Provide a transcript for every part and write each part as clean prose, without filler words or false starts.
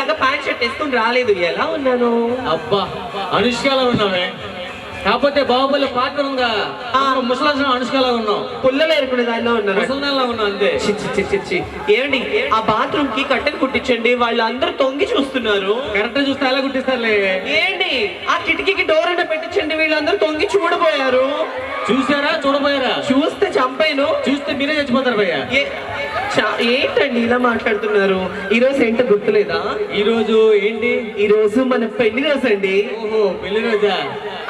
మీలాగా pant shirt వేసుకుని రాలేదు. ఎలా ఉన్నాను? అబ్బా అనుష్కలా ఉన్నావే. కాకపోతే బాహుబలి పాత్ర ఉందా ముసలాసిన అనుష్కలా ఉన్నావు. పుల్లలు ఏరుకునే దానిలో ఉన్నారు. ముసలిదానిలా ఉన్నావు అంతే. ఏమండి ఆ బాత్రూమ్ కి కట్టెలు కుట్టించండి. వాళ్ళందరూ తొంగి చూస్తున్నారు. కరెక్ట్ చూస్తే ఎలా కుట్టిస్తారులే. ఏంటి ఆ కిటికీకి డోర్ అంటే పెట్టించండి. వీళ్ళందరూ తొంగి చూడబోయారు. చూసారా చూడబోయారా? చూస్తే చంపాను. చూస్తే మీరే చచ్చిపోతారు భయ్యా. ఏంటండి ఇలా మాట్లాడుతున్నారు? ఈ రోజు ఏంటో గుర్తులేదా? ఈ రోజు ఏంటి? ఈ రోజు మన పెళ్లి రోజు అండి. ఓహో పెళ్లి రోజా?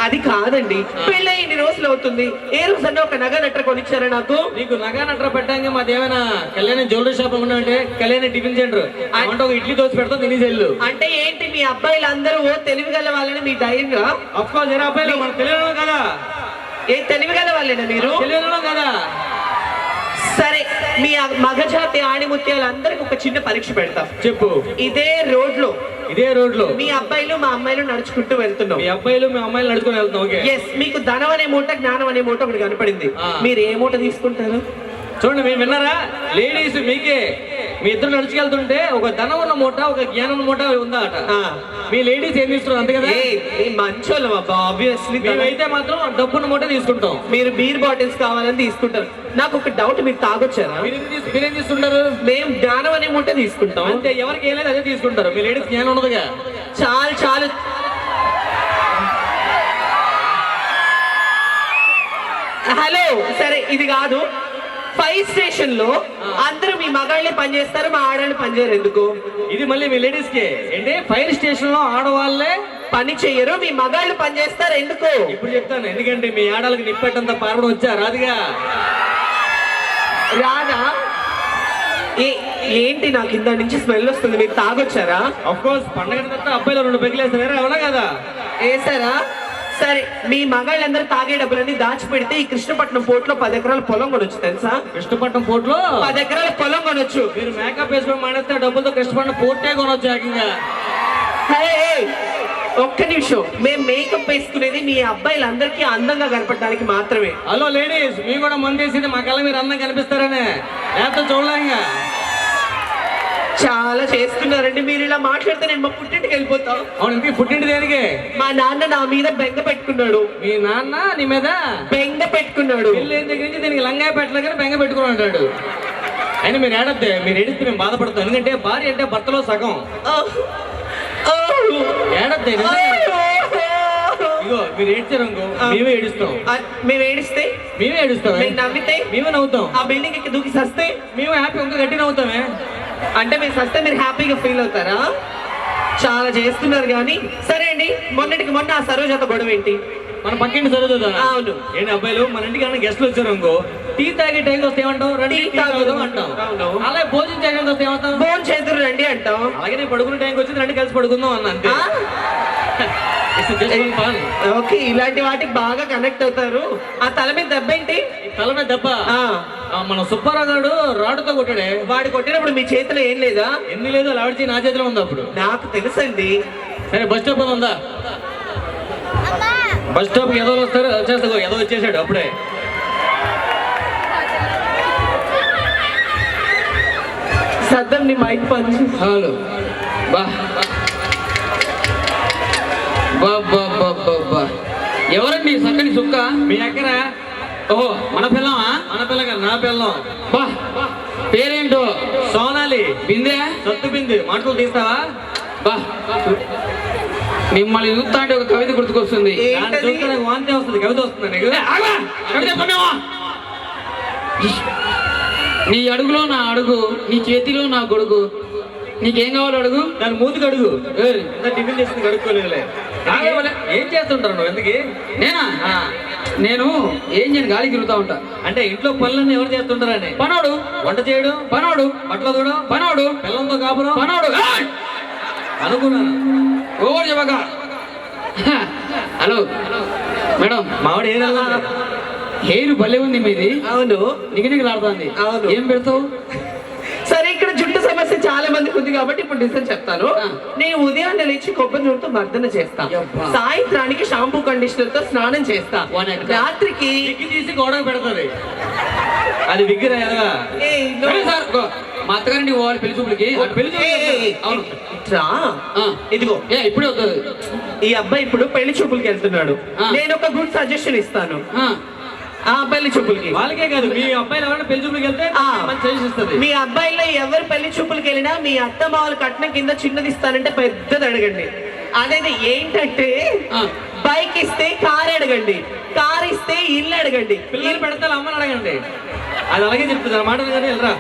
అది కాదండి, పెళ్ళి ఇన్ని రోజులు అవుతుంది. ఏ రోజు అన్న ఒక నగ నట్ర కొనిచ్చారా నాకు? నీకు నగా నట్ర పెట్టాక మాదేమైనా కళ్యాణ జ్యువెలరీ షాప్ అంటే కళ్యాణ టిఫిన్ సెంటర్ అంటే ఒక ఇడ్లీ దోశ పెడతా తినేసేళ్ళు. అంటే ఏంటి మీ అబ్బాయిలు అందరూ ఓ తెలివిగల వాళ్ళని మీ ధైర్యంగా? అఫ్కోర్స్ ఏ అబ్బాయిలు మన తెలియడం కదా. ఏ తెలివిగల వాళ్ళేనా మీరు? తెలియడం కదా. సరే మీ మగజాతి ఆణిముత్యాలందరికి ఒక చిన్న పరీక్ష పెడతాం. చెప్పు. ఇదే రోడ్ లో మీ అబ్బాయిలు మా అమ్మాయిలు నడుచుకుంటూ వెళ్తున్నాం. మీ అబ్బాయిలు మీ అమ్మాయిలు నడుచుకుని వెళ్తున్నాం. ఓకే. ఎస్, మీకు ధనం అనే మూట జ్ఞానం అనే మూట ఒకటి కనపడింది. మీరు ఏ మూట తీసుకుంటారు? చూడండి మీరు విన్నారా లేడీస్ మీకే మీ ఇద్దరు నడుచుకెళ్తుంటే ఒక ధనం ఉన్న మూట ఒక జ్ఞానం ఉన్న మూట ఉందా అట. మీ లేడీస్ ఏం తీసుకున్నారు అంతే కదా. మంచోళ్ళం అబ్బా. ఆబ్వియస్లీ మేమైతే మాత్రం డబ్బున్న మూట తీసుకుంటాం. మీరు బీర్ బాటిల్స్ కావాలని తీసుకుంటారు. నాకు ఒక డౌట్, మీరు తాగొచ్చారా? మీరేం తీసుకుంటారు? మేము జ్ఞానం అనే మూట తీసుకుంటాం. అంతే, ఎవరికి ఏం లేదు అదే తీసుకుంటారు. మీ లేడీస్ జ్ఞానం ఉండదుగా. చాలు హలో. సరే ఇది కాదు. ఫైర్ స్టేషన్ లో అందరూ మీ మగాళ్ళే పనిచేస్తారు, మా ఆడవాళ్ళు పనిచేయరు. ఎందుకు? ఇది మళ్ళీ మీ లేడీస్ కి ఏంటి? ఫైర్ స్టేషన్ లో ఆడవాళ్ళే పని చెయ్యరు, మీ మగాళ్ళు పని చేస్తారు. ఎందుకు? ఇప్పుడు చెప్తాను. ఎందుకంటే మీ ఆడవాళ్ళకి నిప్పెట్టంత పారడం వచ్చా రాదుగా. రాదా? ఏంటి నాకు ఇంత నుంచి స్మెల్ వస్తుంది. మీరు తాగొచ్చారా? ఆఫ్ కోర్స్ పండగ తర్వాత అబ్బాయిలు 2 పెగ్గులేస్తారు. అవునా కదా? వేసారా? సరే మీ మగాళ్ళందరూ తాగే డబ్బులన్నీ దాచిపెడితే ఈ కృష్ణపట్నం పోర్టులో 10 ఎకరాల పొలం కొనొచ్చు. తెలుసా? కృష్ణపట్నం పోర్టులో 10 ఎకరాల పొలం కొనొచ్చు. మీరు మేకప్ వేసుకొని మానేస్తే డబ్బులతో కృష్ణపట్నం పోర్టే కొనొచ్చు ఏకంగా. ఒక్క నిమిషం. మేము మేకప్ వేసుకునేది మీ అబ్బాయిలందరికీ అందంగా కనపడడానికి మాత్రమే. హలో లేడీస్, మీ కూడా మందేసింది మా కళ్ళ మీరు అందం కనిపిస్తారనే లేకపోతే చూడలేంగా. చాలా చేస్తున్నారండి మీరు. ఇలా మాట్లాడితే నేను మా పుట్టింటికి వెళ్ళిపోతాం. అవును, పుట్టింటి దేనికి? మా నాన్న నా మీద బెంగ పెట్టుకున్నాడు. మీ నాన్న నీ మీద బెంగ పెట్టుకున్నాడు. పెళ్ళి దగ్గర నుంచి దీనికి లంగాయ పెట్టలేక బెంగ పెట్టుకుని అంటాడు. అయినా మీరు ఏడద్దే, మీరు ఏడిస్తే మేము బాధపడతాం. ఎందుకంటే భార్య అంటే భర్తలో సగం. ఏడద్దే. ఇగో మీరు ఏడ్చారు అనుకో మేమే ఏడుస్తాం. మేము ఏడిస్తే మేమే ఏడుస్తాం. నవ్వితే మేమే నవ్వుతాం. ఆ బిల్డింగ్ ఎక్కి దూకి సస్తే మేము హ్యాపీ ఇంకా గట్టి నవ్వుతామే. అంటే మీరు సస్తే మీరు హ్యాపీగా ఫీల్ అవుతారా? చాలా చేస్తున్నారు కానీ. సరే అండి, మొన్నటికి మొన్న ఆ సరోజత గొడవ ఏంటి? మన పక్కింటి సరోజత. అవును. ఏంటి అబ్బాయిలు మన ఇంటికి ఏమైనా గెస్ట్లు వచ్చారు అనుకో టీ తాగే టైంకి వస్తే ఏమంటాం? రండి టీ తాగుదాం అంటాం. అలాగే భోజనం చేయడానికి వస్తే ఏమంటాం? భోజనం చేతురు రండి అంటాం. అలాగే నేను పడుకునే టైంకి వచ్చి రండి కలిసి పడుకుందాం అన్న అంతే. ఓకే, ఇలాంటి వాటికి బాగా కనెక్ట్ అవుతారు. ఆ తల మీద దెబ్బ ఏంటి? తల మీద దెబ్బ మన సుబ్బారావు గారు రాడుతో కొట్టాడే. వాడు కొట్టినప్పుడు మీ చేతిలో ఏం లేదా? ఎన్ని లేదు లాడిచి నా చేతిలో ఉంది అప్పుడు. నాకు తెలుసండి. సరే బస్ స్టాప్ ఉందా? బస్ స్టాప్ ఏదో వస్తారు వచ్చేస్తా. ఏదో వచ్చేసాడు అప్పుడే. సద్దం నీ మైక్ పంచు. హలో బా ఎవరండి చక్కని సుక్క? మీ అక్కర? ఓహో మన పిల్లమా? మన పిల్ల కదా, నా పిల్లం. బా పేరేంటో? సోనాలి. బిందే? సత్తు బింది. మాటలు తీస్తావా? బా మిమ్మల్ని చూస్తా అంటే ఒక కవిత గుర్తుకొస్తుంది. వాంతే వస్తుంది. కవిత వస్తుంది నీకు? నీ అడుగులో నా అడుగు, నీ చేతిలో నా గొడుగు, నీకేం కావాలి అడుగు? దాని మూతికి అడుగు. టిఫిన్ చేసుకుని కడుక్కోలేదులే. ఏం చేస్తుంటారు నువ్వు? ఎందుకు? నేను ఏం చేయను, గాలికి తిరుగుతా ఉంటా. అంటే ఇంట్లో పనులన్నీ ఎవరు చేస్తుంటారని? పనోడు. వంట చేయడం పనోడు. బట్టలు తోడు పనోడు. పిల్లలతో కాపురం పనోడు. అనుకున్నాను. ఓ చెప్పగా. హలో మేడం, మావిడ హెయిర్ భలే ఉంది మీది. అవును. నిగనిగలాడుతుంది. అవును. ఏం పెడతావు? సరే ఇక్కడ జుట్టు సమస్య చాలా మందికి ఉంది కాబట్టి ఇప్పుడు డిసైడ్ చెప్తాను. నేను ఉదయాన్నే లేచి కొబ్బరి నూనెతో మర్దన చేస్తా. సాయంత్రానికి షాంపూ కండిషనర్ తో స్నానం చేస్తా. రాత్రికి తీసి గోడకు పెడతాది. అది విగ్గిరా మా అత్తగారింటికి పోవాలి పెళ్లి చూపులకి. అటు పెళ్లి చూపులకి వెళ్తాను. అవును. ఇట్రా. ఆ. ఇదిగో ఇప్పుడే వస్తుంది. ఈ అబ్బాయి ఇప్పుడు పెళ్లి చూపులకి వెళ్తున్నాడు. ఆ. నేను ఒక గుడ్ సజెషన్ ఇస్తాను ఆ. ఆ పెళ్లి చూపులకి. వాళ్ళకే కాదు, మీ అబ్బాయిలు ఎవరైనా పెళ్లి చూపులకు వెళ్తే ఆ. మంచి సజెషన్ ఇస్తుంది. మీ అబ్బాయిలో ఎవరు పెళ్లి చూపులకి వెళ్ళినా మీ అత్త మామూలు కట్నం కింద చిన్నది ఇస్తానంటే పెద్దది అడగండి. అదేది ఏంటంటే ఆ. బైక్ ఇస్తే కార్ అడగండి, కార్ ఇస్తే ఇల్లు అడగండి. పిల్లలు పెడితే అమ్మని అడగండి, అది అలాగే చెప్తుంది. ఆ మాట కానీ వెళ్ళరా.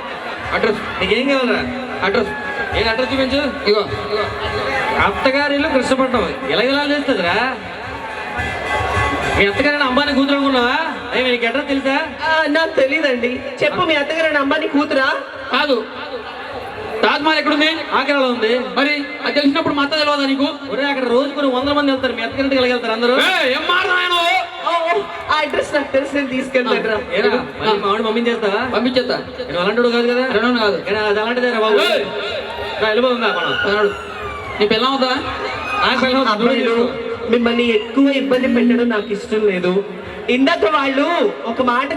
అడ్రస్ నీకేం కావాలరా? అడ్రస్ ఏం అడ్రస్ చూపించు. ఇగో ఇగో. అత్తగారి ఇల్లు కృష్ణపట్నం. ఎలా చేస్తుందిరా? మీ అత్తగారిని అంబానీ కూతురు అనుకున్నావా? అయ్యి నీకు అడ్రస్ తెలుసా? నాకు తెలియదండి. చెప్పు, మీ అత్తగారు అమ్మాని కూతురా? కాదు. తాజ్మహల్ ఎక్కడుంది? ఆగ్రాలో ఉంది. మరి అది తెలిసినప్పుడు మా అత్త తెలియదా నీకు? ఒరే అక్కడ రోజు కొన్ని 100 మంది వెళ్తారు. మీ అత్తగారింటికి వెళ్తారు అందరూ. ఏం మాట్లాడు? ఆ అడ్రస్ నాకు తెలిసి నేను తీసుకెళ్తాను. ఏరా మళ్ళీ మా వాడిని పంపించేస్తావా? పంపించేస్తా. నేను అలాంటి కాదు కదా. రెండో కాదు. కానీ అది అలాంటిదేరా బాబు. ఏయ్! వెళ్ళిపోతుందా మనం? అన్నాడు. నీ పిల్లం అవుతా? నాకు పెళ్ళి అవుతుంది. నువ్వే అబ్బాయిలు, చేసుకో. మిమ్మల్ని ఎక్కువ ఇబ్బంది పెట్టడం నాకు ఇష్టం లేదు. ఇందాక వాళ్ళు ఒక మాట